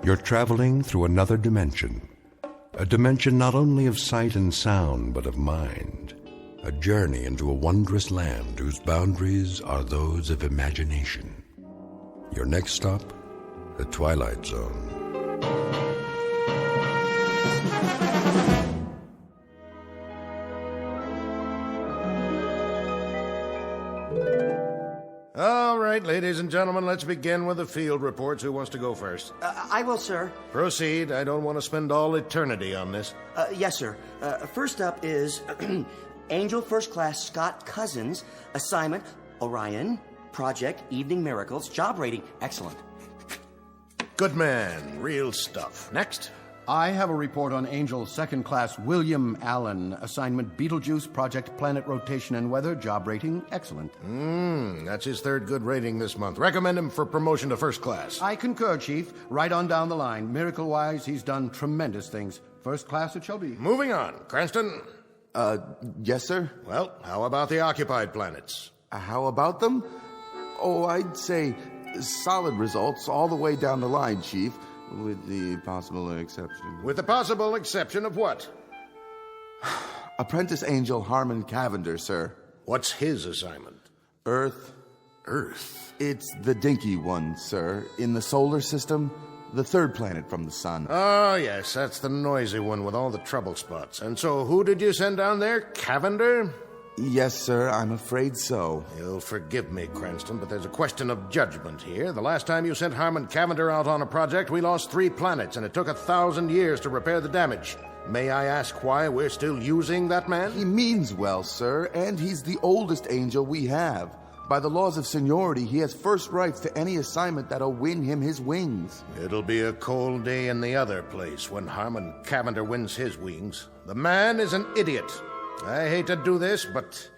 You're traveling through another dimension. A dimension not only of sight and sound, but of mind. A journey into a wondrous land whose boundaries are those of imagination. Your next stop, the Twilight Zone. All right, ladies and gentlemen, let's begin with the field reports. Who wants to go first? I will, sir. Proceed. I don't want to spend all eternity on this. Yes, sir. First up is Angel First Class Scott Cousins. Assignment, Orion. Project, Evening Miracles. Job rating, excellent. Good man. Real stuff. Next. I have a report on Angel Second Class William Allen. Assignment, Beetlejuice, Project, Planet Rotation and Weather. Job rating, excellent. That's his third good rating this month. Recommend him for promotion to first class. I concur, Chief. Right on down the line. Miracle-wise, he's done tremendous things. First class it shall be. Moving on. Cranston? Yes, sir? Well, how about the occupied planets? How about them? Oh, I'd say solid results all the way down the line, Chief. With the possible exception. With the possible exception of what? Apprentice Angel Harmon Cavender, sir. What's his assignment? Earth. Earth? It's the dinky one, sir. In the solar system, the third planet from the sun. Oh, yes, that's the noisy one with all the trouble spots. And so who did you send down there? Cavender? Yes, sir, I'm afraid so. You'll forgive me, Cranston, but there's a question of judgment here. The last time you sent Harmon Cavender out on a project, we lost 3 planets, and it took 1,000 years to repair the damage. May I ask why we're still using that man? He means well, sir, and he's the oldest angel we have. By the laws of seniority, he has first rights to any assignment that'll win him his wings. It'll be a cold day in the other place when Harmon Cavender wins his wings. The man is an idiot. I hate to do this, but,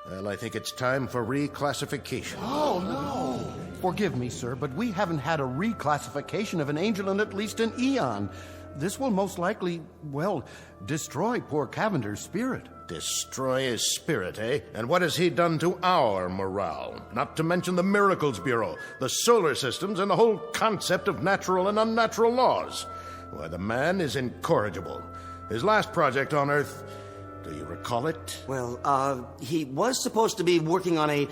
well, I think it's time for reclassification. Oh, no. Forgive me, sir, but we haven't had a reclassification of an angel in at least an eon. This will most likely, well, destroy poor Cavender's spirit. Destroy his spirit, eh? And what has he done to our morale? Not to mention the Miracles Bureau, the solar systems, and the whole concept of natural and unnatural laws. Why, the man is incorrigible. His last project on Earth... Do you recall it? Well, he was supposed to be working on a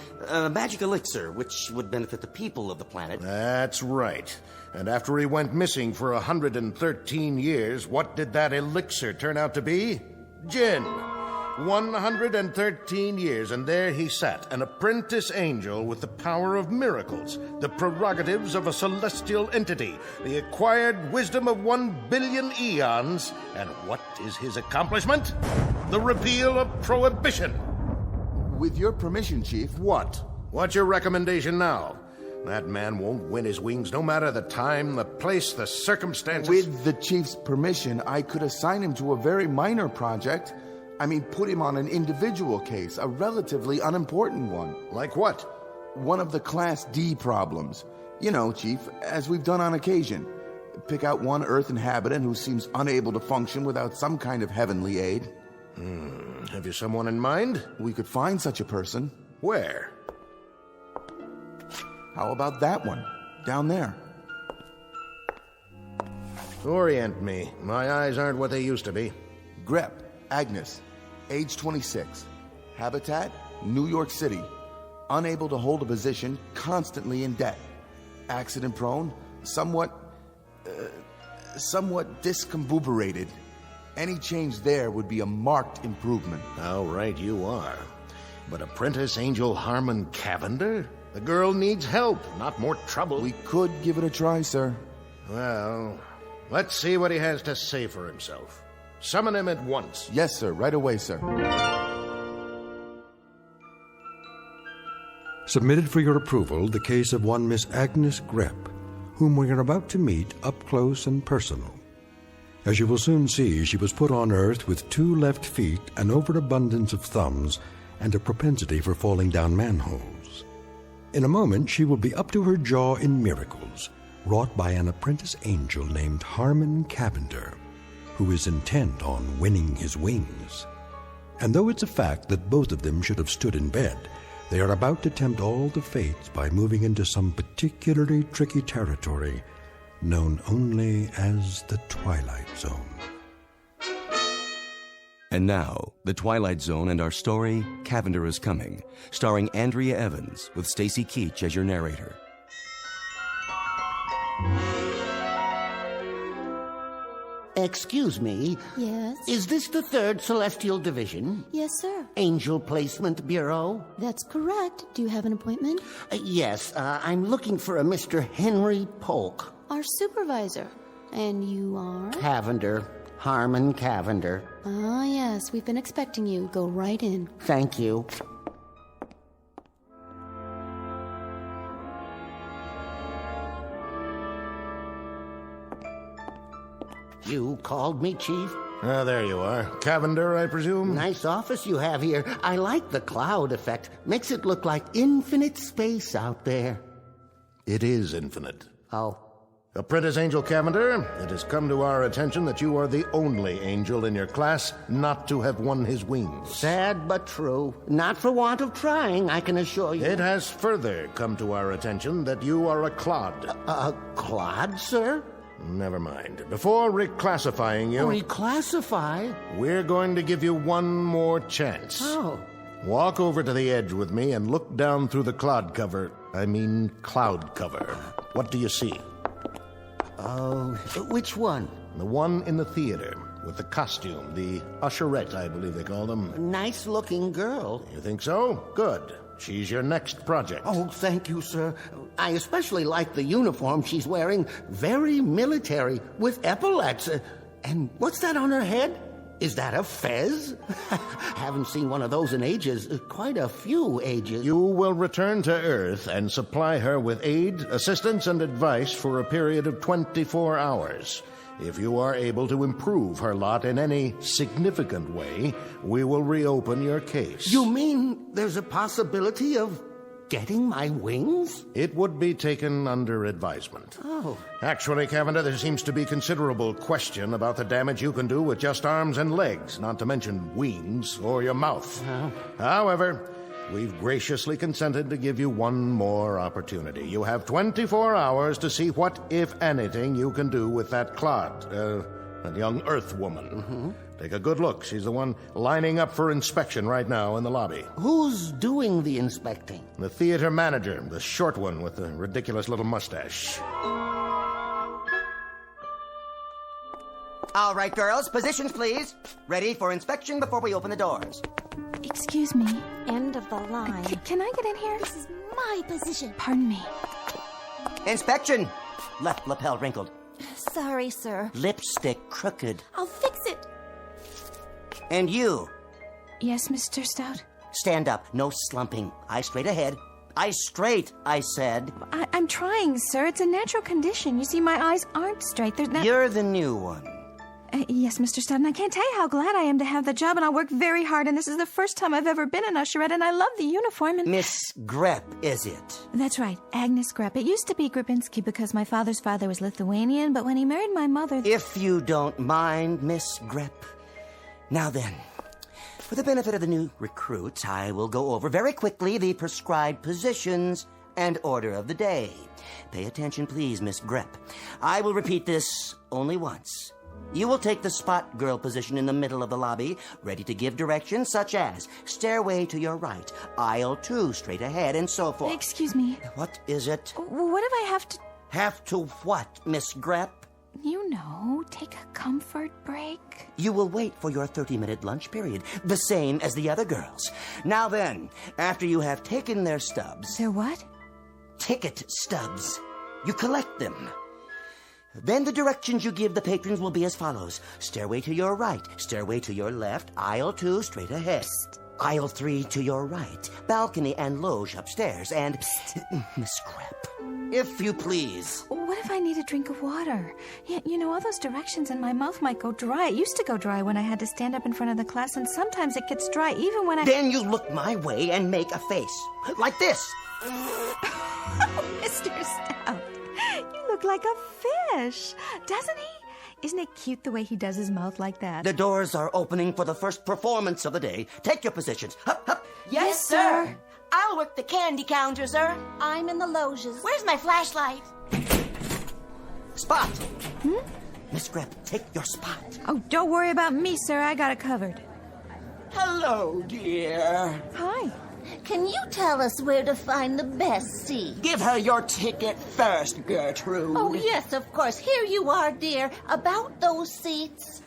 magic elixir, which would benefit the people of the planet. That's right. And after he went missing for 113 years, what did that elixir turn out to be? Gin. 113 years, and there he sat, an apprentice angel with the power of miracles, the prerogatives of a celestial entity, the acquired wisdom of 1 billion eons. And what is his accomplishment? The repeal of prohibition. With your permission, Chief. What? What's your recommendation now? That man won't win his wings no matter the time, the place, the circumstances. With the Chief's permission, I could assign him to a very minor project. I mean, put him on an individual case, a relatively unimportant one. Like what? One of the Class D problems. You know, Chief, as we've done on occasion. Pick out one Earth inhabitant who seems unable to function without some kind of heavenly aid. Have you someone in mind? We could find such a person. Where? How about that one? Down there. Orient me. My eyes aren't what they used to be. Grep, Agnes, age 26. Habitat, New York City. Unable to hold a position, constantly in debt. Accident prone, somewhat discombobulated. Any change there would be a marked improvement. How right you are. But Apprentice Angel Harmon Cavender? The girl needs help, not more trouble. We could give it a try, sir. Well, let's see what he has to say for himself. Summon him at once. Yes, sir. Right away, sir. Submitted for your approval the case of one Miss Agnes Grep, whom we are about to meet up close and personal. As you will soon see, she was put on Earth with 2 left feet, an overabundance of thumbs, and a propensity for falling down manholes. In a moment, she will be up to her jaw in miracles, wrought by an apprentice angel named Harmon Cavender, who is intent on winning his wings. And though it's a fact that both of them should have stood in bed, they are about to tempt all the fates by moving into some particularly tricky territory known only as the Twilight Zone. And now, The Twilight Zone and our story, Cavender is Coming, starring Andrea Evans, with Stacy Keach as your narrator. Excuse me. Yes? Is this the 3rd Celestial Division? Yes, sir. Angel Placement Bureau? That's correct. Do you have an appointment? Yes, I'm looking for a Mr. Henry Polk. Our supervisor. And you are? Cavender. Harmon Cavender. Ah, yes. We've been expecting you. Go right in. Thank you. You called me, Chief? Ah, there you are. Cavender, I presume? Nice office you have here. I like the cloud effect. Makes it look like infinite space out there. It is infinite. Oh. Apprentice Angel Cavender, it has come to our attention that you are the only angel in your class not to have won his wings. Sad but true. Not for want of trying, I can assure you. It has further come to our attention that you are a clod. A clod, sir? Never mind. Before reclassifying you, Reclassify? we're going to give you one more chance. Oh. Walk over to the edge with me and look down through the cloud cover. Cloud cover. What do you see? Oh, which one? The one in the theater, with the costume, the usherette, I believe they call them. Nice-looking girl. You think so? Good. She's your next project. Oh, thank you, sir. I especially like the uniform she's wearing. Very military, with epaulets. And what's that on her head? Is that a fez? Haven't seen one of those in ages. Quite a few ages. You will return to Earth and supply her with aid, assistance, and advice for a period of 24 hours. If you are able to improve her lot in any significant way, we will reopen your case. You mean there's a possibility of getting my wings? It would be taken under advisement. Oh. Actually, Cavender, there seems to be considerable question about the damage you can do with just arms and legs, not to mention wings or your mouth. However, we've graciously consented to give you one more opportunity. You have 24 hours to see what, if anything, you can do with that clod, that young Earth woman. Mm-hmm. Take a good look. She's the one lining up for inspection right now in the lobby. Who's doing the inspecting? The theater manager, the short one with the ridiculous little mustache. All right, girls, positions, please. Ready for inspection before we open the doors. Excuse me. End of the line. Can I get in here? This is my position. Pardon me. Inspection. Left lapel wrinkled. Sorry, sir. Lipstick crooked. I'll fix it. And you, Yes, Mr. Stout? stand up. No slumping. Eyes straight ahead. Eyes straight, I said. I'm trying, sir. It's a natural condition. You see, my eyes aren't straight. There's not... You're the new one. Yes, Mr. Stout, and I can't tell you how glad I am to have the job, and I work very hard, and this is the first time I've ever been an usherette, and I love the uniform, and... Miss Grepp, is it? That's right, Agnes Grepp. It used to be Grabinski because my father's father was Lithuanian, but when he married my mother... If you don't mind, Miss Grepp. Now then, for the benefit of the new recruits, I will go over very quickly the prescribed positions and order of the day. Pay attention, please, Miss Grepp. I will repeat this only once. You will take the spot girl position in the middle of the lobby, ready to give directions such as stairway to your right, aisle 2 straight ahead, and so forth. Excuse me. What is it? What if I have to... Have to what, Miss Grepp? You know, take a comfort break? You will wait for your 30-minute lunch period, the same as the other girls. Now then, after you have taken their stubs... Their what? Ticket stubs. You collect them. Then the directions you give the patrons will be as follows. Stairway to your right, stairway to your left, aisle 2 straight ahead. Psst. Aisle 3 to your right, balcony and loge upstairs, and... Miss Grepp, if you please. What if I need a drink of water? You know, all those directions and my mouth might go dry. It used to go dry when I had to stand up in front of the class, and sometimes it gets dry even when I... Then you look my way and make a face. Like this. Mr. Stout, you look like a fish, doesn't he? Isn't it cute the way he does his mouth like that? The doors are opening for the first performance of the day. Take your positions. Hup, hup. Yes, sir. I'll work the candy counter, sir. I'm in the loges. Where's my flashlight? Spot! Miss Grep, take your spot. Oh, don't worry about me, sir. I got it covered. Hello, dear. Hi. Can you tell us where to find the best seat? Give her your ticket first, Gertrude. Oh, yes, of course. Here you are, dear. About those seats.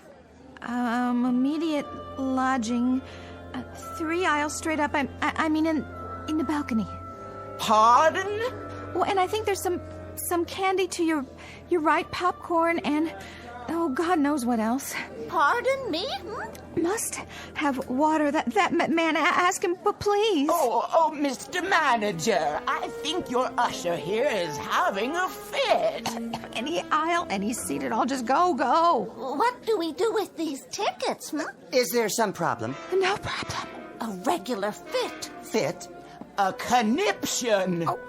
Immediate lodging. 3 aisles straight up. I mean, in the balcony. Pardon? Oh, and I think there's some candy to your right, popcorn, and oh, God knows what else. Pardon me? Must have water. That man, ask him, but please. Oh, Mr. Manager, I think your usher here is having a fit. Any aisle, any seat at all. Just go. What do we do with these tickets, Is there some problem? No problem. A regular fit. Fit? A conniption. Oh.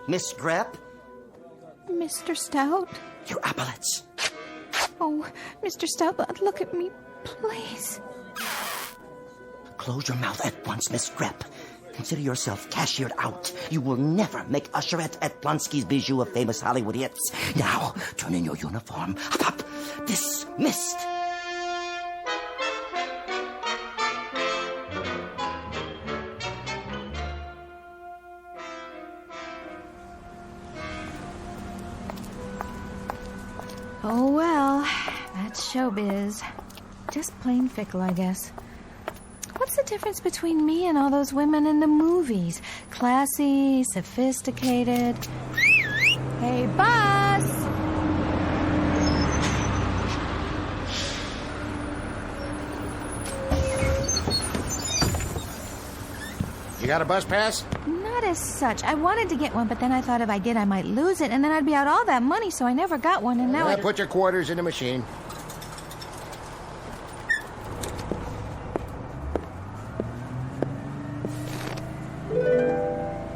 Miss Grep? Mr. Stout? Your epaulets. Oh, Mr. Stout, look at me, please. Close your mouth at once, Miss Grep. Consider yourself cashiered out. You will never make usherette at Blonsky's Bijou of famous Hollywood hits. Now, turn in your uniform. Up. Dismissed. Oh, well, that's showbiz. Just plain fickle, I guess. What's the difference between me and all those women in the movies? Classy, sophisticated. Hey, bus! You got a bus pass? Not as such. I wanted to get one, but then I thought if I did, I might lose it, and then I'd be out all that money, so I never got one, and now Put your quarters in the machine.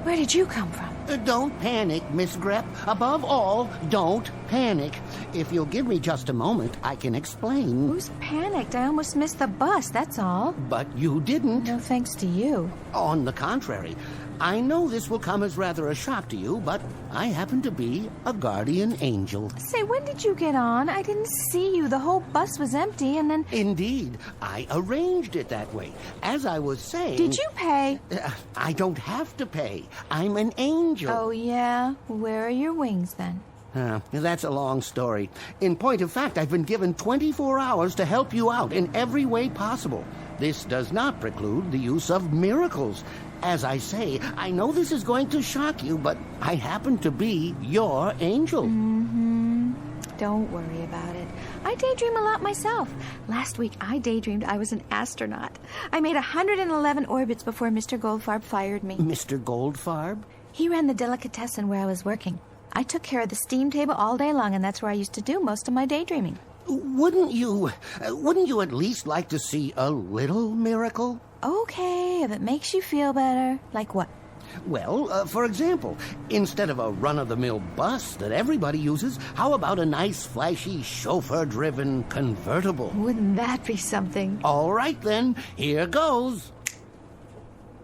Where did you come from? Don't panic, Miss Grep. Above all, don't panic. If you'll give me just a moment, I can explain. Who's panicked? I almost missed the bus, that's all. But you didn't. No thanks to you. On the contrary, I know this will come as rather a shock to you, but I happen to be a guardian angel. Say, when did you get on? I didn't see you. The whole bus was empty, and then... Indeed, I arranged it that way. As I was saying... Did you pay? I don't have to pay. I'm an angel. Oh, yeah? Where are your wings, then? That's a long story. In point of fact, I've been given 24 hours to help you out in every way possible. This does not preclude the use of miracles. As I say, I know this is going to shock you, but I happen to be your angel. Don't worry about it. I daydream a lot myself. Last week, I daydreamed I was an astronaut. I made 111 orbits before Mr. Goldfarb fired me. Mr. Goldfarb? He ran the delicatessen where I was working. I took care of the steam table all day long, and that's where I used to do most of my daydreaming. Wouldn't you at least like to see a little miracle? Okay, if it makes you feel better. Like what? Well, for example, instead of a run-of-the-mill bus that everybody uses, how about a nice, flashy, chauffeur-driven convertible? Wouldn't that be something? All right, then. Here goes.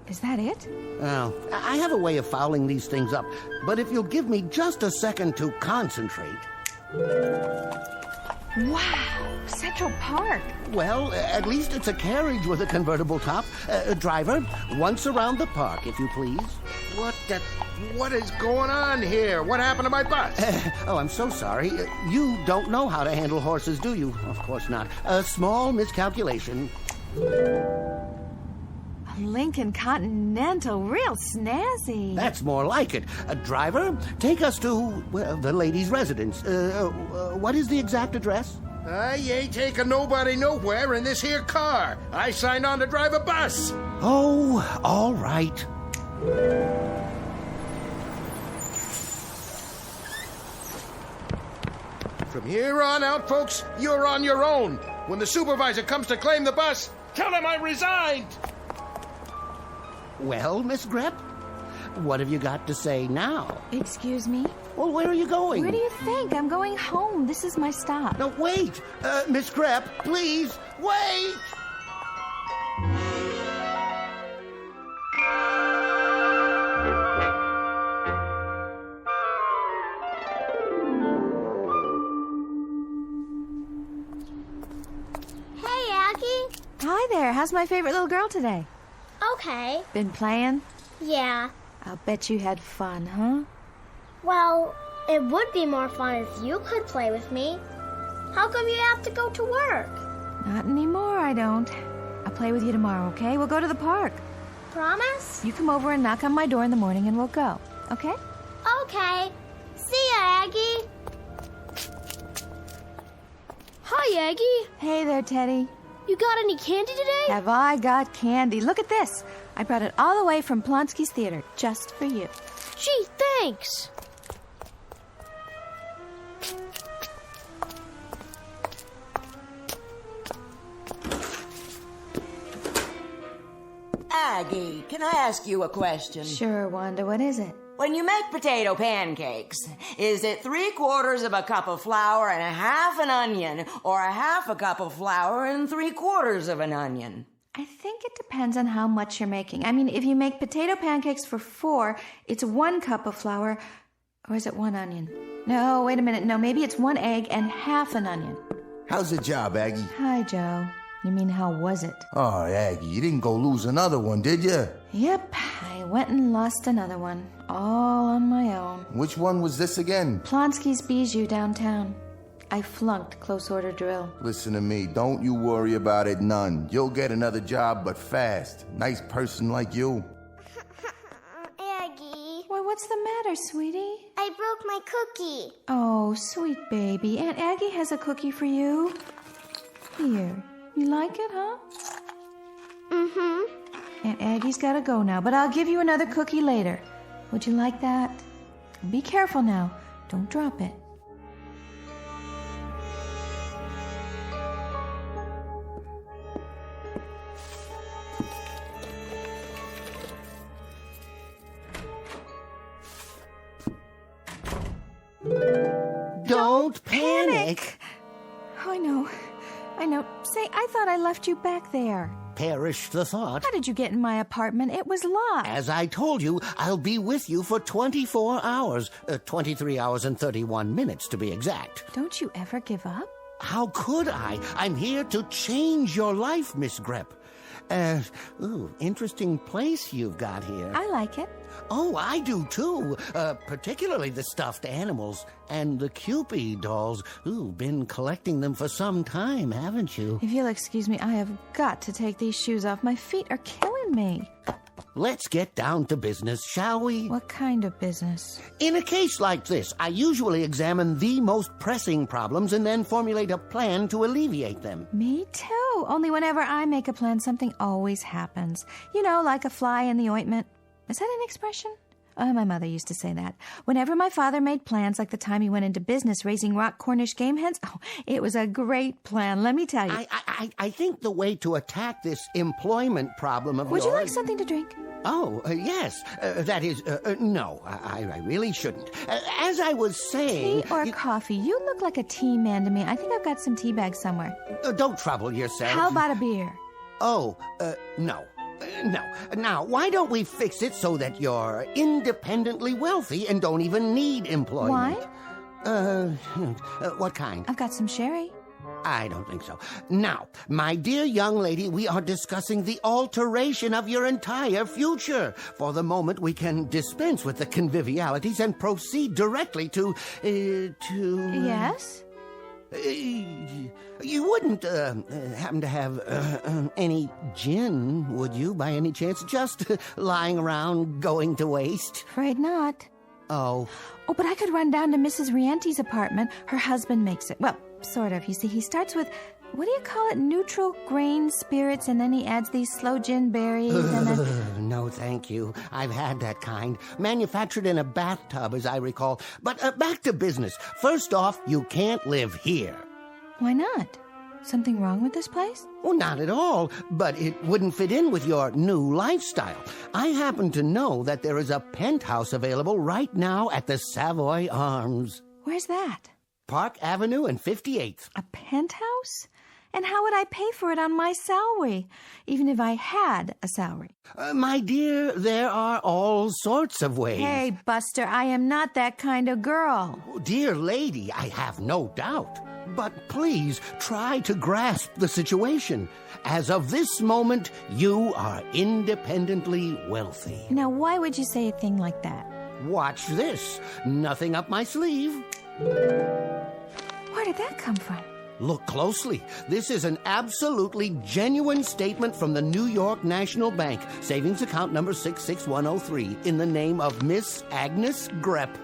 Is that it? Well, I have a way of fouling these things up, but if you'll give me just a second to concentrate... Wow, Central Park. Well, at least it's a carriage with a convertible top. Driver, once around the park, if you please. What is going on here? What happened to my bus? Oh, I'm so sorry. You don't know how to handle horses, do you? Of course not. A small miscalculation. A Lincoln Continental, real snazzy. That's more like it. Driver, take us to, well, the lady's residence. What is the exact address? I ain't taking nobody nowhere in this here car. I signed on to drive a bus. Oh, all right. From here on out, folks, you're on your own. When the supervisor comes to claim the bus, tell him I resigned. Well, Miss Grep, what have you got to say now? Excuse me? Well, where are you going? Where do you think? I'm going home. This is my stop. No, wait! Miss Grep, please, wait! there. How's my favorite little girl today? Okay. Been playing? Yeah. I'll bet you had fun, huh? Well, it would be more fun if you could play with me. How come you have to go to work? Not anymore, I don't. I'll play with you tomorrow, okay? We'll go to the park. Promise? You come over and knock on my door in the morning and we'll go, okay? Okay. See ya, Aggie. Hi, Aggie. Hey there, Teddy. You got any candy today? Have I got candy? Look at this. I brought it all the way from Plonsky's Theater, just for you. Gee, thanks. Aggie, can I ask you a question? Sure, Wanda, what is it? When you make potato pancakes, is it 3/4 of a cup of flour and a half an onion, or a half a cup of flour and 3/4 of an onion? I think it depends on how much you're making. I mean, if you make potato pancakes for 4, it's 1 cup of flour, or is it 1 onion? No, wait a minute. No, maybe it's 1 egg and half an onion. How's the job, Aggie? Hi, Joe. You mean, how was it? Oh, Aggie, you didn't go lose another one, did you? Yep, I went and lost another one, all on my own. Which one was this again? Plonsky's Bijou downtown. I flunked close order drill. Listen to me, don't you worry about it none. You'll get another job, but fast. Nice person like you. Aggie. Why, what's the matter, sweetie? I broke my cookie. Oh, sweet baby. Aunt Aggie has a cookie for you. Here. You like it, huh? Mm-hmm. Aunt Aggie's gotta go now, but I'll give you another cookie later. Would you like that? Be careful now. Don't drop it. Don't panic. Oh, I know. Say, I thought I left you back there. Perish the thought. How did you get in my apartment? It was locked. As I told you, I'll be with you for 24 hours. 23 hours and 31 minutes, to be exact. Don't you ever give up? How could I? I'm here to change your life, Miss Grep. Interesting place you've got here. I like it. Oh, I do too. Particularly the stuffed animals and the Cupid dolls. Been collecting them for some time, haven't you? If you'll excuse me, I have got to take these shoes off. My feet are killing me. Let's get down to business, shall we? What kind of business? In a case like this, I usually examine the most pressing problems and then formulate a plan to alleviate them. Me too. Only whenever I make a plan, something always happens. You know, like a fly in the ointment. Is that an expression? Oh, my mother used to say that. Whenever my father made plans, like the time he went into business raising rock Cornish game hens, it was a great plan, let me tell you. I think the way to attack this employment problem of Would yours... you like something to drink? Oh, yes. That is, no, I really shouldn't. As I was saying... Tea or coffee? You look like a tea man to me. I think I've got some tea bags somewhere. Don't trouble yourself. How about a beer? Oh, no. No. Now, why don't we fix it so that you're independently wealthy and don't even need employment? Wine? What kind? I've got some sherry. I don't think so. Now, my dear young lady, we are discussing the alteration of your entire future. For the moment, we can dispense with the convivialities and proceed directly to... Yes? You wouldn't happen to have any gin, would you, by any chance? Just lying around, going to waste? Afraid not. Oh. Oh, but I could run down to Mrs. Riente's apartment. Her husband makes it. Well, sort of. You see, he starts with, what do you call it, neutral grain spirits, and then he adds these sloe gin berries, and then... No, thank you. I've had that kind. Manufactured in a bathtub, as I recall. But back to business. First off, you can't live here. Why not? Something wrong with this place? Well, not at all, but it wouldn't fit in with your new lifestyle. I happen to know that there is a penthouse available right now at the Savoy Arms. Where's that? Park Avenue and 58th. A penthouse? And how would I pay for it on my salary, even if I had a salary? My dear, there are all sorts of ways. Hey, Buster, I am not that kind of girl. Dear lady, I have no doubt. But please try to grasp the situation. As of this moment, you are independently wealthy. Now, why would you say a thing like that? Watch this. Nothing up my sleeve. Where did that come from? Look closely. This is an absolutely genuine statement from the New York National Bank, savings account number 66103, in the name of Miss Agnes Grepp.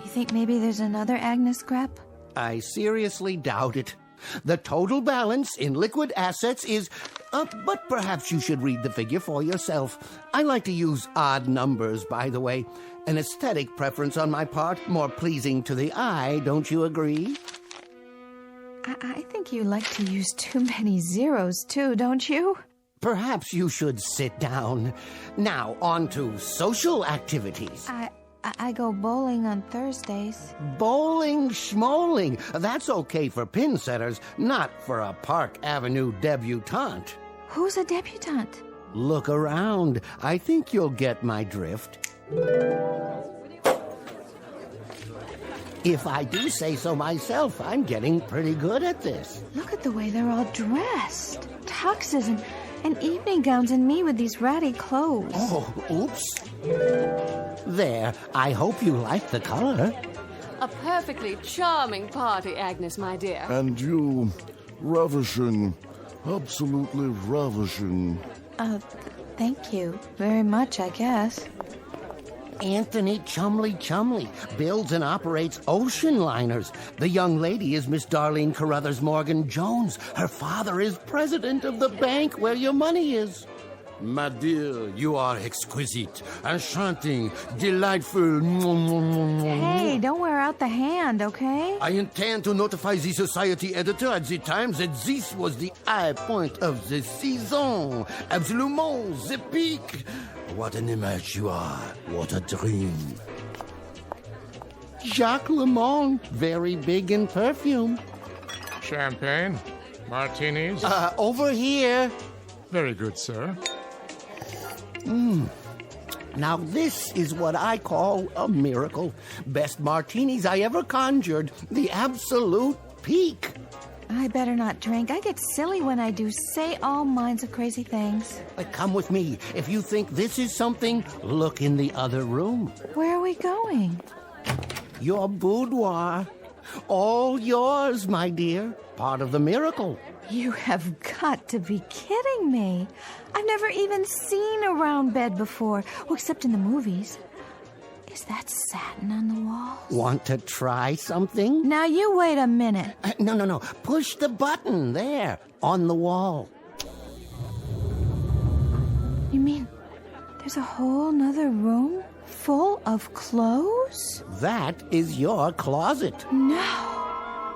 You think maybe there's another Agnes Grepp? I seriously doubt it. The total balance in liquid assets is... but perhaps you should read the figure for yourself. I like to use odd numbers, by the way. An aesthetic preference on my part, more pleasing to the eye, don't you agree? I think you like to use too many zeros, too, don't you? Perhaps you should sit down. Now, on to social activities. I go bowling on Thursdays. Bowling schmoling. That's okay for pin setters, not for a Park Avenue debutante. Who's a debutante? Look around. I think you'll get my drift. If I do say so myself, I'm getting pretty good at this. Look at the way they're all dressed. Tuxes and evening gowns, and me with these ratty clothes. Oh, oops. There, I hope you like the color. A perfectly charming party, Agnes, my dear. And you, ravishing, absolutely ravishing. Thank you very much, I guess. Anthony Chumley builds and operates ocean liners. The young lady is Miss Darlene Carruthers Morgan Jones. Her father is president of the bank where your money is. My dear, you are exquisite, enchanting, delightful. Hey, don't wear out the hand, okay? I intend to notify the society editor at the Times that this was the high point of the season. Absolument, the peak. What an image you are. What a dream. Jacques Lemond, very big in perfume. Champagne? Martinis? Over here. Very good, sir. Now this is what I call a miracle. Best martinis I ever conjured. The absolute peak. I better not drink. I get silly when I do. Say all kinds of crazy things. Come with me. If you think this is something, look in the other room. Where are we going? Your boudoir. All yours, my dear. Part of the miracle. You have got to be kidding me. I've never even seen a round bed before, well, except in the movies. Is that satin on the walls? Want to try something? Now you wait a minute. No. Push the button there, on the wall. You mean there's a whole nother room full of clothes? That is your closet. No.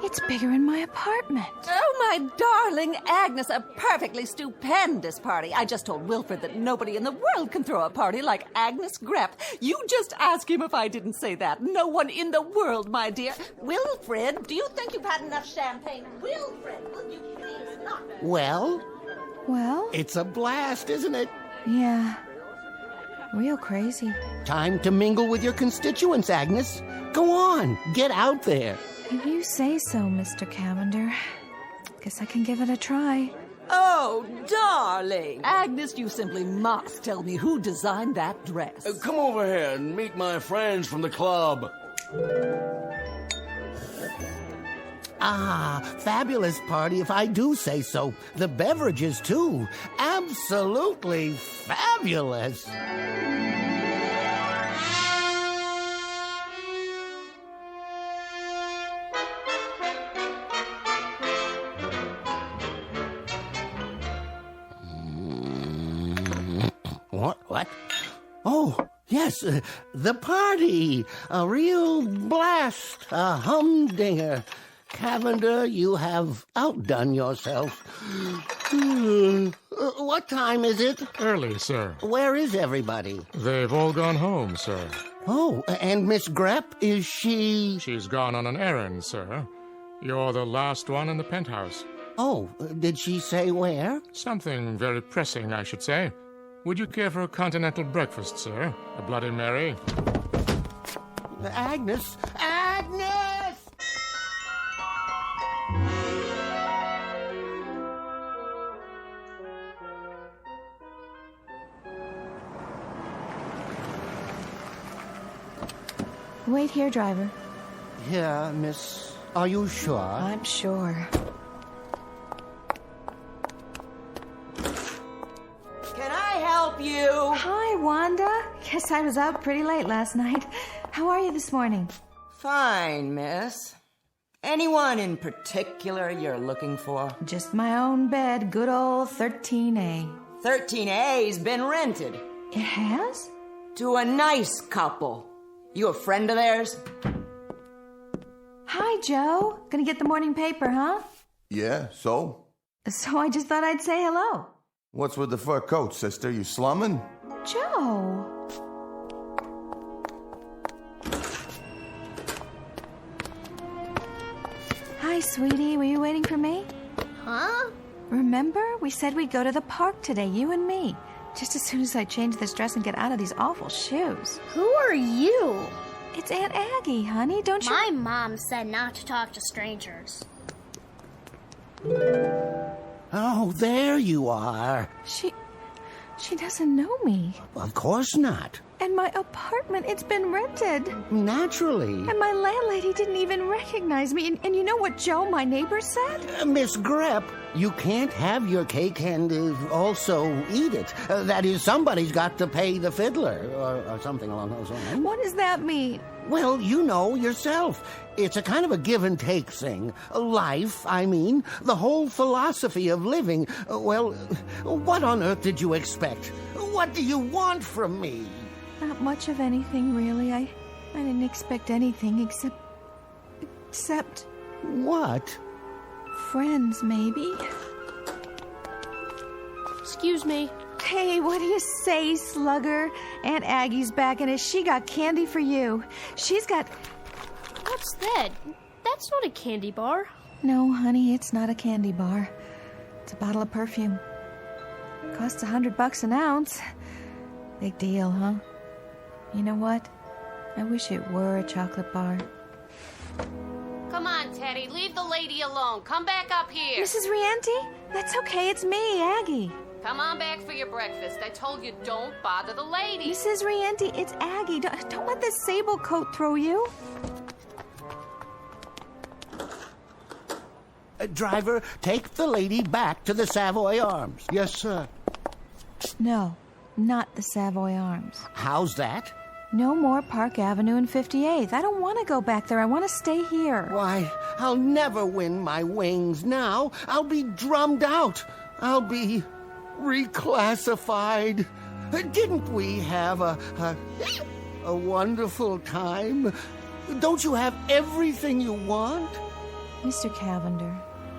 It's bigger in my apartment. Oh, my darling Agnes, a perfectly stupendous party. I just told Wilfred that nobody in the world can throw a party like Agnes Grepp. You just ask him if I didn't say that. No one in the world, my dear. Wilfred, do you think you've had enough champagne? Wilfred, will you please not? Well? Well? It's a blast, isn't it? Yeah. Real crazy. Time to mingle with your constituents, Agnes. Go on, get out there. If you say so, Mr. Cavender. Guess I can give it a try. Oh, darling. Agnes, you simply must tell me who designed that dress. Come over here and meet my friends from the club. Fabulous party if I do say so. The beverages, too. Absolutely fabulous. What? Oh, yes, the party. A real blast. A humdinger. Cavender, you have outdone yourself. What time is it? Early, sir. Where is everybody? They've all gone home, sir. Oh, and Miss Grepp, is she... She's gone on an errand, sir. You're the last one in the penthouse. Oh, did she say where? Something very pressing, I should say. Would you care for a continental breakfast, sir? A Bloody Mary? Agnes! Agnes! Wait here, driver. Here, miss. Are you sure? I'm sure. Can I help you? Hi, Wanda. Guess I was out pretty late last night. How are you this morning? Fine, miss. Anyone in particular you're looking for? Just my own bed, good old 13A. 13A's been rented. It has? To a nice couple. You a friend of theirs? Hi, Joe. Gonna get the morning paper, huh? Yeah, so? So I just thought I'd say hello. What's with the fur coat, sister? You slumming? Joe. Hi, sweetie. Were you waiting for me? Huh? Remember? We said we'd go to the park today, you and me. Just as soon as I change this dress and get out of these awful shoes. Who are you? It's Aunt Aggie, honey. Don't you... My mom said not to talk to strangers. Oh, there you are. She doesn't know me. Of course not. And my apartment, it's been rented. Naturally. And my landlady didn't even recognize me. And you know what Joe, my neighbor, said? Miss Grepp, you can't have your cake and also eat it. That is, somebody's got to pay the fiddler, or something along those lines. What does that mean? Well, you know yourself. It's a kind of a give and take thing. Life, I mean. The whole philosophy of living. Well, what on earth did you expect? What do you want from me? Not much of anything, really. I didn't expect anything except... What? Friends, maybe. Excuse me. Hey, what do you say, slugger? Aunt Aggie's back, and she got candy for you. She's got... What's that? That's not a candy bar. No, honey, it's not a candy bar. It's a bottle of perfume. Costs $100 an ounce. Big deal, huh? You know what? I wish it were a chocolate bar. Come on, Teddy. Leave the lady alone. Come back up here. Mrs. Rienti? That's okay. It's me, Aggie. Come on back for your breakfast. I told you don't bother the lady. Mrs. Rienti, it's Aggie. Don't let this sable coat throw you. Driver, take the lady back to the Savoy Arms. Yes, sir. No, not the Savoy Arms. How's that? No more Park Avenue and 58th. I don't want to go back there. I want to stay here. Why, I'll never win my wings now. I'll be drummed out. I'll be reclassified. Didn't we have a wonderful time? Don't you have everything you want? Mr. Cavender,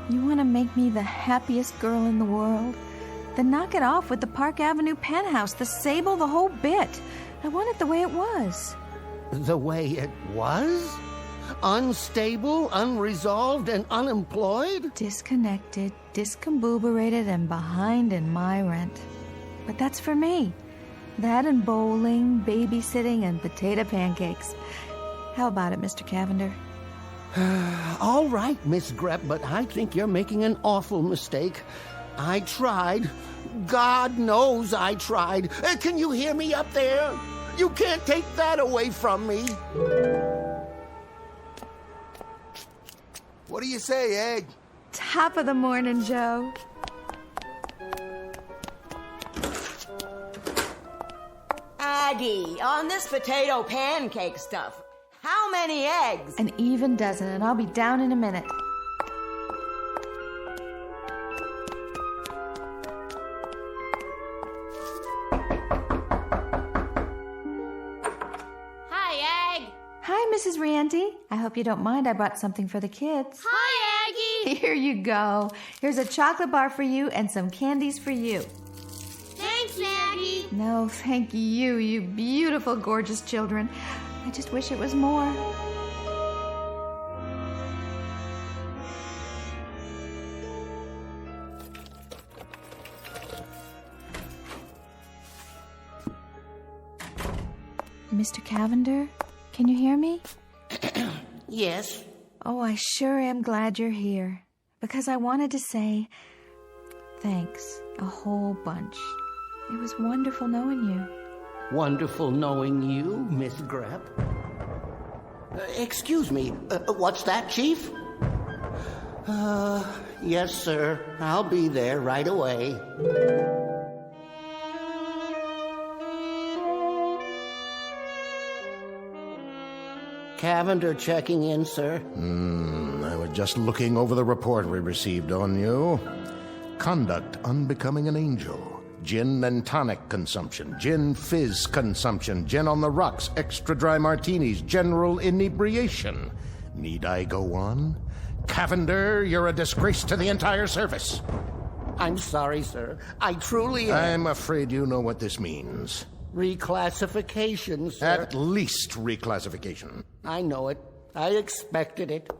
you want to make me the happiest girl in the world? Then knock it off with the Park Avenue penthouse, the sable, the whole bit. I want it the way it was. The way it was? Unstable, unresolved, and unemployed? Disconnected, discombobulated, and behind in my rent. But that's for me. That and bowling, babysitting, and potato pancakes. How about it, Mr. Cavender? All right, Miss Grepp, but I think you're making an awful mistake. I tried. God knows I tried. Can you hear me up there? You can't take that away from me. What do you say, Egg? Top of the morning, Joe. Aggie, on this potato pancake stuff, how many eggs? An even dozen, and I'll be down in a minute. Hi, Egg. Hi, Mrs. Rienti. I hope you don't mind. I brought something for the kids. Hi, Aggie. Here you go. Here's a chocolate bar for you and some candies for you. Thanks, Aggie. No, thank you, you beautiful, gorgeous children. I just wish it was more. Mr. Cavender, can you hear me? Yes? Oh, I sure am glad you're here. Because I wanted to say thanks a whole bunch. It was wonderful knowing you. Wonderful knowing you, Miss Grepp. Excuse me, what's that, Chief? Yes, sir. I'll be there right away. Cavender checking in, sir. I was just looking over the report we received on you. Conduct unbecoming an angel. Gin and tonic consumption. Gin fizz consumption. Gin on the rocks. Extra dry martinis. General inebriation. Need I go on? Cavender, you're a disgrace to the entire service. I'm sorry, sir. I truly am. I'm afraid you know what this means. Reclassification, sir. At least reclassification. I know it. I expected it.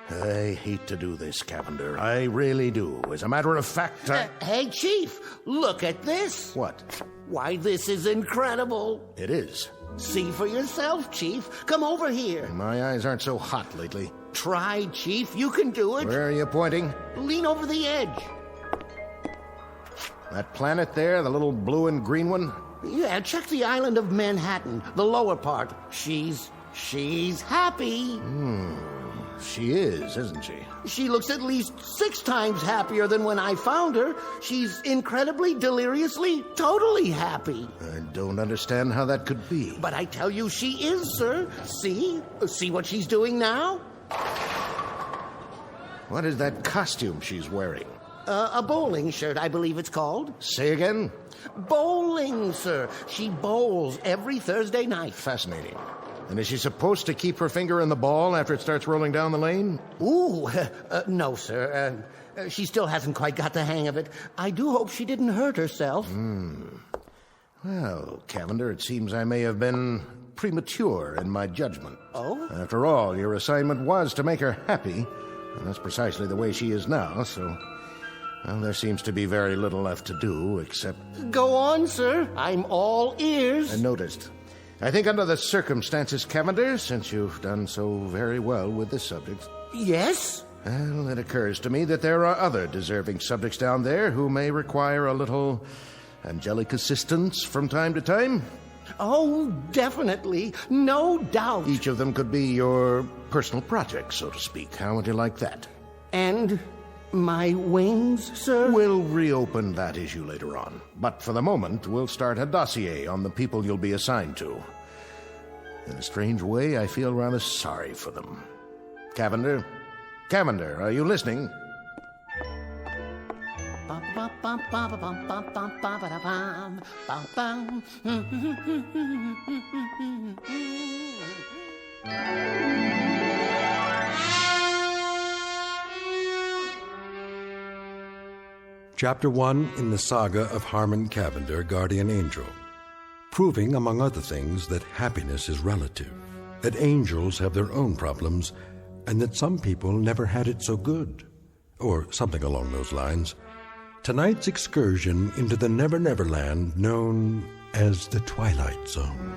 I hate to do this, Cavender. I really do. As a matter of fact, Hey, Chief, look at this. What? Why, this is incredible. It is. See for yourself, Chief. Come over here. My eyes aren't so hot lately. Try, Chief. You can do it. Where are you pointing? Lean over the edge. That planet there, the little blue and green one? Yeah, check the island of Manhattan, the lower part. She's happy. She is, isn't she? She looks at least 6 times happier than when I found her. She's incredibly, deliriously, totally happy. I don't understand how that could be. But I tell you she is, sir. See? See what she's doing now? What is that costume she's wearing? A bowling shirt, I believe it's called. Say again? Bowling, sir. She bowls every Thursday night. Fascinating. And is she supposed to keep her finger in the ball after it starts rolling down the lane? Ooh, no, sir. She still hasn't quite got the hang of it. I do hope she didn't hurt herself. Well, Cavender, it seems I may have been premature in my judgment. Oh? After all, your assignment was to make her happy, and that's precisely the way she is now, so... Well, there seems to be very little left to do, except... Go on, sir. I'm all ears. I noticed. I think under the circumstances, Cavender, since you've done so very well with this subject... Yes? Well, it occurs to me that there are other deserving subjects down there who may require a little angelic assistance from time to time. Oh, definitely. No doubt. Each of them could be your personal project, so to speak. How would you like that? And my wings, sir? We'll reopen that issue later on. But for the moment, we'll start a dossier on the people you'll be assigned to. In a strange way, I feel rather sorry for them. Cavender? Cavender, are you listening? Chapter 1 in the saga of Harmon Cavender, Guardian Angel, proving, among other things, that happiness is relative, that angels have their own problems, and that some people never had it so good, or something along those lines. Tonight's excursion into the Never Never Land known as the Twilight Zone.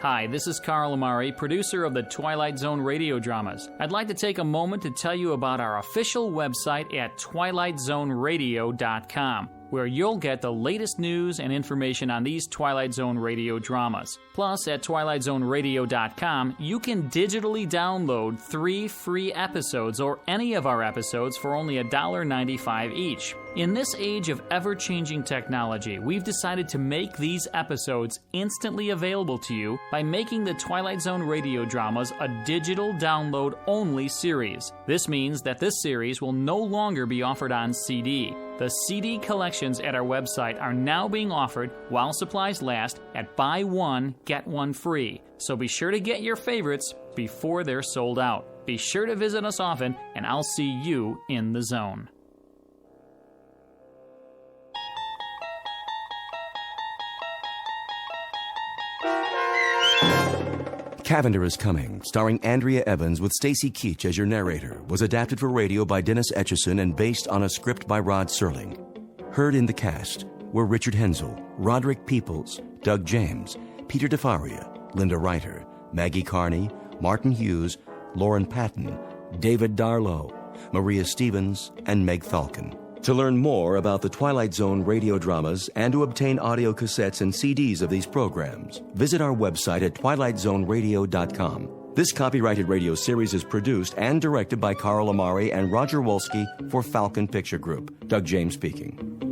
Hi, this is Carl Amari, producer of the Twilight Zone radio dramas. I'd like to take a moment to tell you about our official website at twilightzoneradio.com, where you'll get the latest news and information on these Twilight Zone radio dramas. Plus, at twilightzoneradio.com, you can digitally download 3 free episodes or any of our episodes for only $1.95 each. In this age of ever-changing technology, we've decided to make these episodes instantly available to you by making the Twilight Zone radio dramas a digital download-only series. This means that this series will no longer be offered on CD. The CD collections at our website are now being offered while supplies last at buy one, get one free. So be sure to get your favorites before they're sold out. Be sure to visit us often, and I'll see you in the zone. Cavender is Coming, starring Andrea Evans with Stacy Keach as your narrator, was adapted for radio by Dennis Etchison and based on a script by Rod Serling. Heard in the cast were Richard Hensel, Roderick Peoples, Doug James, Peter DeFaria, Linda Reiter, Maggie Carney, Martin Hughes, Lauren Patton, David Darlow, Maria Stevens, and Meg Falcon. To learn more about the Twilight Zone radio dramas and to obtain audio cassettes and CDs of these programs, visit our website at twilightzoneradio.com. This copyrighted radio series is produced and directed by Carl Amari and Roger Wolski for Falcon Picture Group. Doug James speaking.